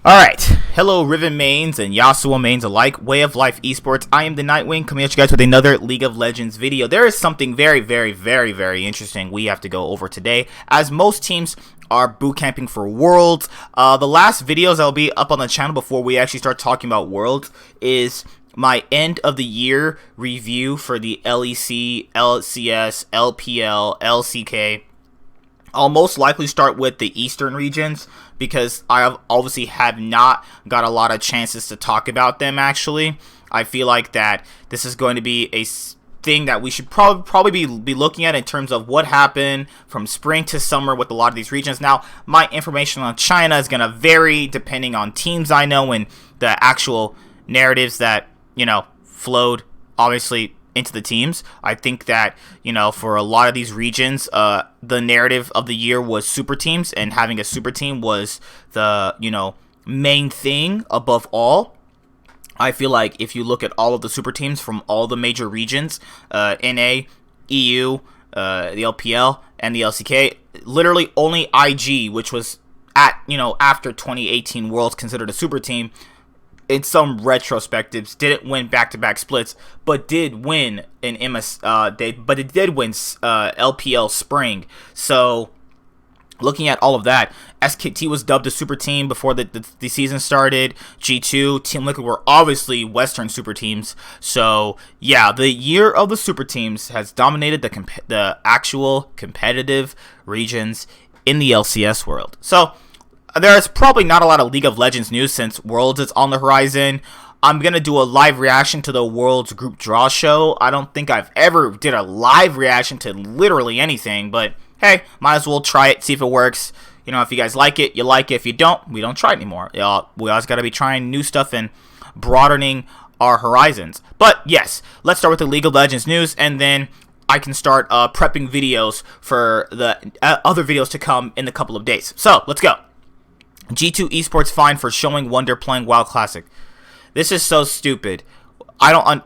Alright, hello Riven mains and Yasuo mains alike, Way of Life Esports. I am the Nightwing coming at you guys with another League of Legends video. There is something very interesting we have to go over today, as most teams are boot camping for Worlds. The last videos that will be up on the channel before we actually start talking about Worlds is my end of the year review for the LEC, LCS, LPL, LCK. I'll most likely start with the Eastern regions because I obviously have not got a lot of chances to talk about them actually. I feel like that this is going to be a thing that we should probably be looking at in terms of what happened from spring to summer with a lot of these regions. Now, my information on China is going to vary depending on teams I know and the actual narratives that, flowed obviously into the teams. I think that, for a lot of these regions, the narrative of the year was super teams, and having a super team was the, main thing above all. I feel like if you look at all of the super teams from all the major regions, NA, EU, the LPL, and the LCK, literally only IG, which was after 2018 Worlds considered a super team, in some retrospectives, didn't win back-to-back splits, but did win an it did win LPL Spring. So, looking at all of that, SKT was dubbed a super team before the season started. G2, Team Liquid were obviously Western super teams. So, yeah, the year of the super teams has dominated the actual competitive regions in the LCS world. So, there's probably not a lot of League of Legends news since Worlds is on the horizon. I'm going to do a live reaction to the Worlds group draw show. I don't think I've ever did a live reaction to literally anything, but hey, might as well try it, see if it works. If you guys like it, you like it. If you don't, we don't try it anymore. We always got to be trying new stuff and broadening our horizons. But yes, let's start with the League of Legends news, and then I can start prepping videos for the other videos to come in a couple of days. So, let's go. G2 Esports fined for showing Wunder playing WoW Classic. This is so stupid.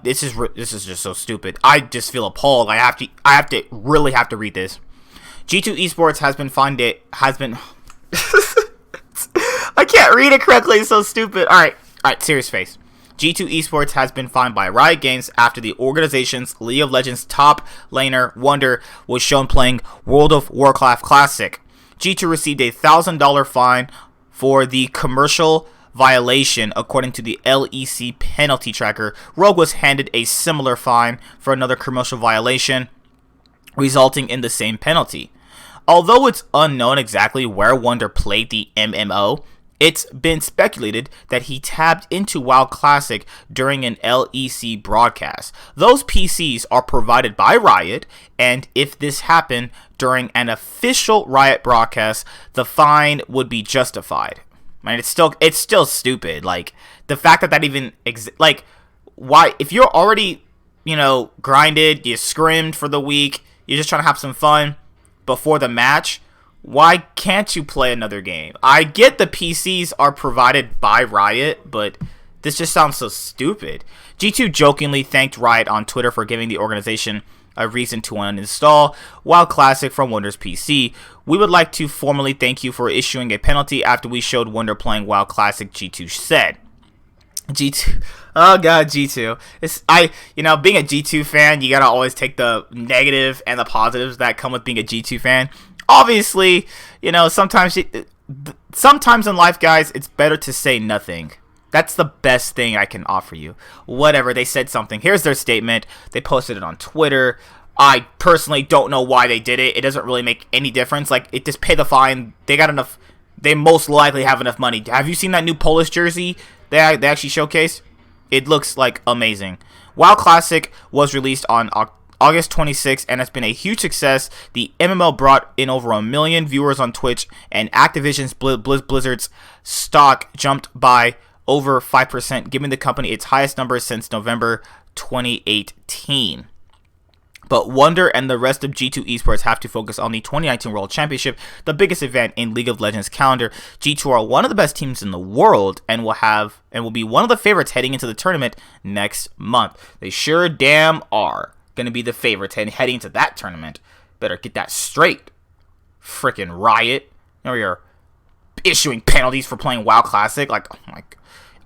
This is just so stupid. I just feel appalled. I have to really read this. G2 Esports has been fined. I can't read it correctly. It's so stupid. All right. Serious face. G2 Esports has been fined by Riot Games after the organization's League of Legends top laner Wunder was shown playing World of Warcraft Classic. G2 received a $1,000 fine for the commercial violation, according to the LEC penalty tracker. Rogue was handed a similar fine for another commercial violation, resulting in the same penalty. Although it's unknown exactly where Wunder played the MMO, it's been speculated that he tapped into WoW Classic during an LEC broadcast. Those PCs are provided by Riot, and if this happened during an official Riot broadcast, the fine would be justified. I mean, it's still stupid. Like, the fact that even why, if you're already, grinded, you scrimmed for the week, you're just trying to have some fun before the match, why can't you play another game? I get the PCs are provided by Riot, but this just sounds so stupid. G2 jokingly thanked Riot on Twitter for giving the organization a reason to uninstall WoW Classic from Wunder's PC. We would like to formally thank you for issuing a penalty after we showed Wunder playing WoW Classic, G2 said. G2, oh god, G2. Being a G2 fan, you gotta always take the negative and the positives that come with being a G2 fan. Obviously, sometimes in life, guys, it's better to say nothing. That's the best thing I can offer you. Whatever, they said something. Here's their statement. They posted it on Twitter. I personally don't know why they did it. It doesn't really make any difference. Just pay the fine. They got enough. They most likely have enough money. Have you seen that new Polish jersey they actually showcased? It looks like amazing. WoW Classic was released on August 26th, and it's been a huge success. The MMO brought in over 1 million viewers on Twitch, and Activision's Blizzard's stock jumped by over 5%, giving the company its highest numbers since November 2018. But Wunder and the rest of G2 Esports have to focus on the 2019 World Championship, the biggest event in League of Legends calendar. G2 are one of the best teams in the world and will be one of the favorites heading into the tournament next month. They sure damn are going to be the favorites heading into that tournament. Better get that straight. Freaking Riot. Now you're issuing penalties for playing WoW Classic. Like, oh my God.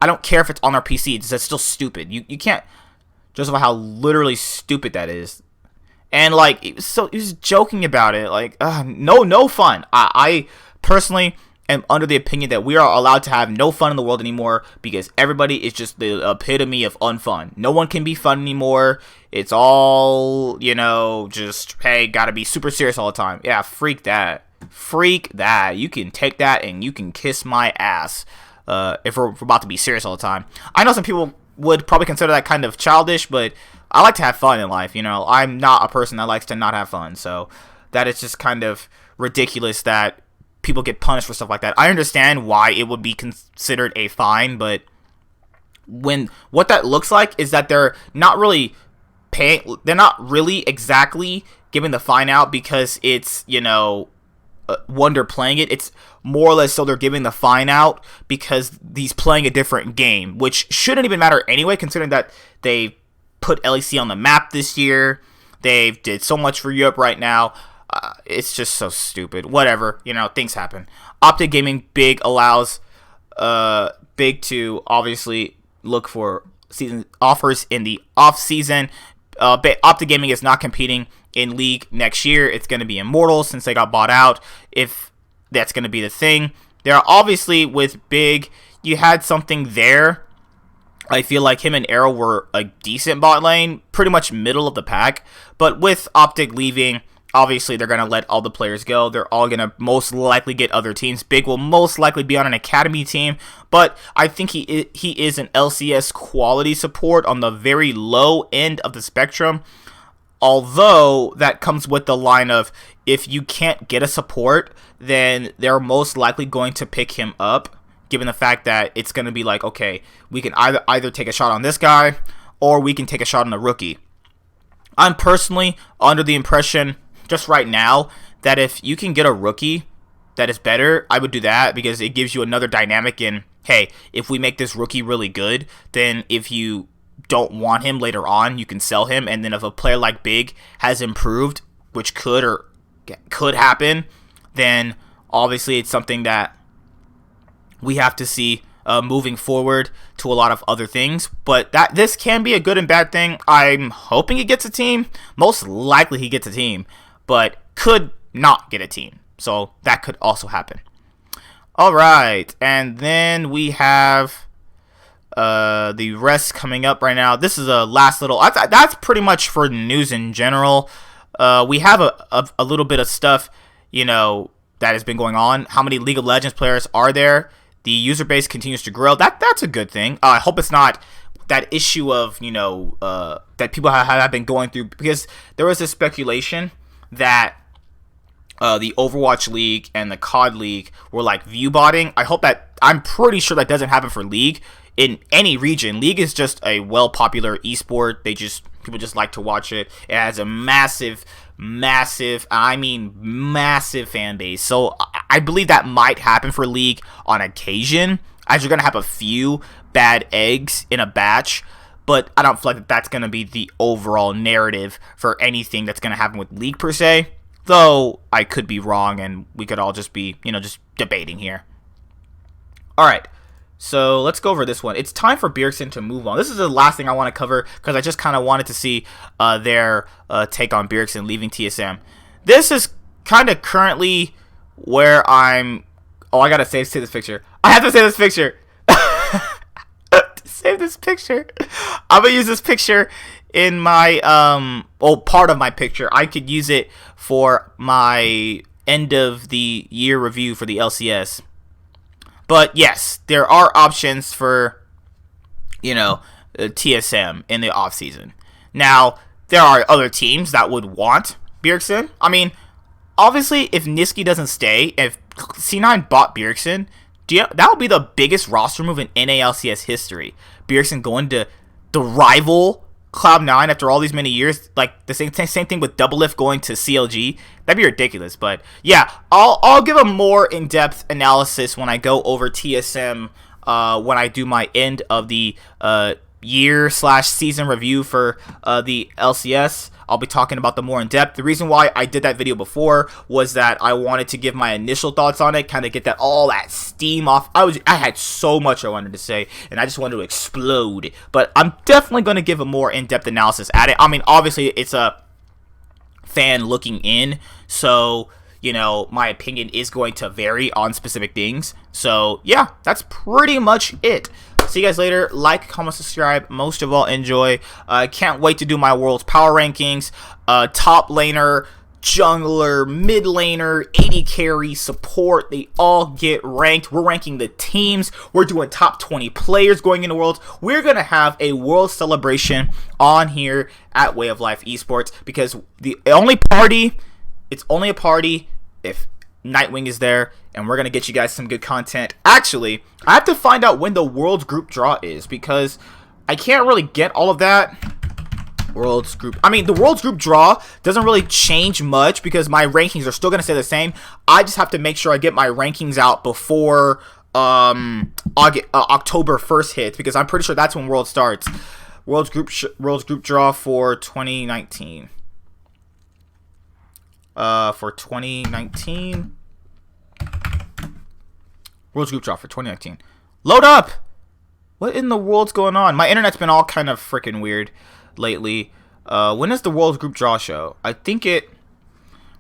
I don't care if it's on our PC. It's still stupid. You can't justify how literally stupid that is. And like, he was joking about it. Like, no fun. I personally am under the opinion that we are allowed to have no fun in the world anymore because everybody is just the epitome of unfun. No one can be fun anymore. It's all, just, hey, gotta be super serious all the time. Yeah, freak that. Freak that. You can take that and you can kiss my ass if we're about to be serious all the time. I know some people would probably consider that kind of childish, but I like to have fun in life. I'm not a person that likes to not have fun. So that is just kind of ridiculous that people get punished for stuff like that. I understand why it would be considered a fine, but what that looks like is that they're not really exactly giving the fine out because it's, Wunder playing it. It's more or less so they're giving the fine out because he's playing a different game, which shouldn't even matter anyway, considering that they put LEC on the map this year. They did so much for Europe right now. It's just so stupid. Whatever, things happen. Optic Gaming Big allows Big to obviously look for season offers in the off season. Optic Gaming is not competing in League next year. It's going to be Immortal since they got bought out, if that's going to be the thing. There are obviously, with Big, you had something there. I feel like him and Arrow were a decent bot lane, pretty much middle of the pack. But with Optic leaving, obviously they're going to let all the players go. They're all going to most likely get other teams. Big will most likely be on an academy team, but I think he is an LCS quality support on the very low end of the spectrum. Although that comes with the line of, if you can't get a support, then they're most likely going to pick him up, given the fact that it's going to be like, okay, we can either take a shot on this guy, or we can take a shot on the rookie. I'm personally under the impression, just right now, that if you can get a rookie that is better, I would do that, because it gives you another dynamic in, hey, if we make this rookie really good, then if you don't want him later on, you can sell him, and then if a player like Big has improved, which could happen, then obviously it's something that we have to see moving forward to a lot of other things. But this can be a good and bad thing. I'm hoping he gets a team. Most likely he gets a team, but could not get a team, so that could also happen. Alright, and then we have the rest coming up right now. This is a last little, that's pretty much for news in general. We have a little bit of stuff, that has been going on. How many League of Legends players are there? The user base continues to grow. That's a good thing. I hope it's not that issue of, that people have been going through, because there was this speculation that the Overwatch League and the COD League were like view botting. I'm pretty sure that doesn't happen for League in any region. League is just a well-popular esport. People just like to watch it. It has a massive fan base. So I believe that might happen for League on occasion, as you're going to have a few bad eggs in a batch. But I don't feel like that's going to be the overall narrative for anything that's going to happen with League per se. Though I could be wrong, and we could all just be, just debating here. Alright, so let's go over this one. It's time for Bjergsen to move on. This is the last thing I want to cover, because I just kind of wanted to see their take on Bjergsen leaving TSM. This is kind of currently where I'm... Oh, I gotta save this picture. I have to save this picture. Save this picture. I'm gonna use this picture in my part of my picture. I could use it for my end of the year review for the LCS. But yes, there are options for TSM in the off season. Now, there are other teams that would want Bjergsen. I mean, obviously, if Niski doesn't stay, if C9 bought Bjergsen, that would be the biggest roster move in NALCS history. Bjergsen going to the rival Cloud9 after all these many years. Like the same thing with Doublelift going to CLG. That'd be ridiculous. But yeah, I'll give a more in-depth analysis when I go over TSM. When I do my end of the year/season review for the LCS. I'll be talking about them more in depth. The reason why I did that video before was that I wanted to give my initial thoughts on it, kind of get all that steam off. I had so much I wanted to say, and I just wanted to explode. But I'm definitely going to give a more in-depth analysis at it. I mean, obviously, it's a fan looking in, so you know, my opinion is going to vary on specific things. So yeah, that's pretty much it. See you guys later. Like, comment, subscribe. Most of all, enjoy. Can't wait to do my world's power rankings. Top laner, jungler, mid laner, AD carry, support. They all get ranked. We're ranking the teams. We're doing top 20 players going into Worlds. We're going to have a world celebration on here at Way of Life Esports, because it's only a party if Nightwing is there, and we're going to get you guys some good content. Actually, I have to find out when the World's Group Draw is, because I can't really get all of that. The World's Group Draw doesn't really change much, because my rankings are still going to stay the same. I just have to make sure I get my rankings out before October 1st hits, because I'm pretty sure that's when World starts. World's Group Draw for 2019. For 2019. World's Group Draw for 2019. Load up! What in the world's going on? My internet's been all kind of freaking weird lately. When is the World's Group Draw show? I think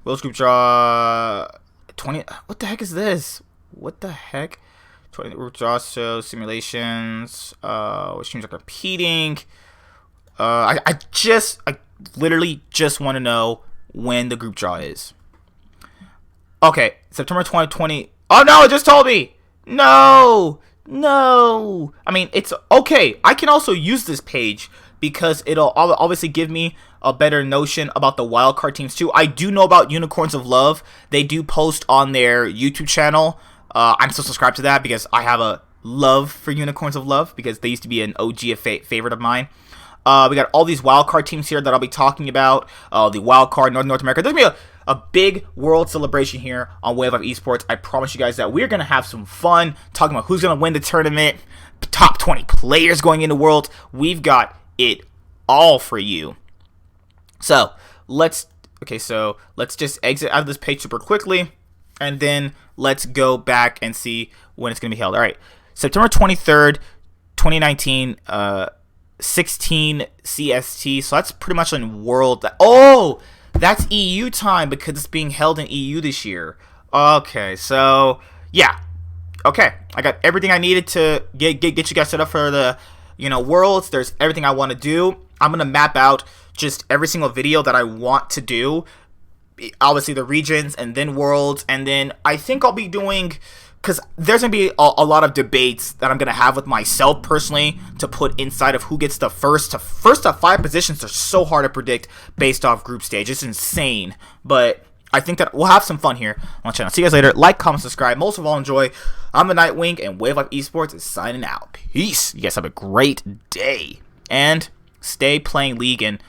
World's Group Draw 20. What the heck is this? What the heck? 20 Group Draw show simulations. Which teams are competing? I literally just want to know when the group draw is. Okay, September 2020. Oh no, it just told me. No. I mean, it's okay. I can also use this page because it'll obviously give me a better notion about the wildcard teams too. I do know about Unicorns of Love. They do post on their YouTube channel. I'm still subscribed to that because I have a love for Unicorns of Love, because they used to be an OG favorite of mine. We got all these wildcard teams here that I'll be talking about. The wildcard North America. There's going to be a big world celebration here on Way of Life Esports. I promise you guys that we're going to have some fun talking about who's going to win the tournament, top 20 players going into Worlds. We've got it all for you. So let's just exit out of this page super quickly, and then let's go back and see when it's going to be held. All right, September 23rd, 2019. 16 CST, so that's pretty much in World. Oh, that's EU time because it's being held in EU this year. Okay, so yeah, okay, I got everything I needed to get you guys set up for the Worlds. There's everything I want to do. I'm gonna map out just every single video that I want to do. Obviously the regions, and then Worlds, and then I think I'll be doing, because there's going to be a lot of debates that I'm going to have with myself personally to put inside of who gets the first to 5 positions. Are so hard to predict based off group stage. It's insane. But I think that we'll have some fun here on the channel. See you guys later. Like, comment, subscribe. Most of all, enjoy. I'm the Nightwing, and Way of Life Esports is signing out. Peace. You guys have a great day. And stay playing League, and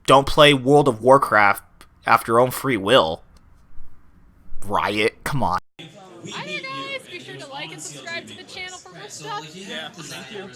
don't play World of Warcraft after your own free will. Riot, come on. Hi there, guys. Be sure to like and subscribe to the channel for more stuff. Yeah, thank you.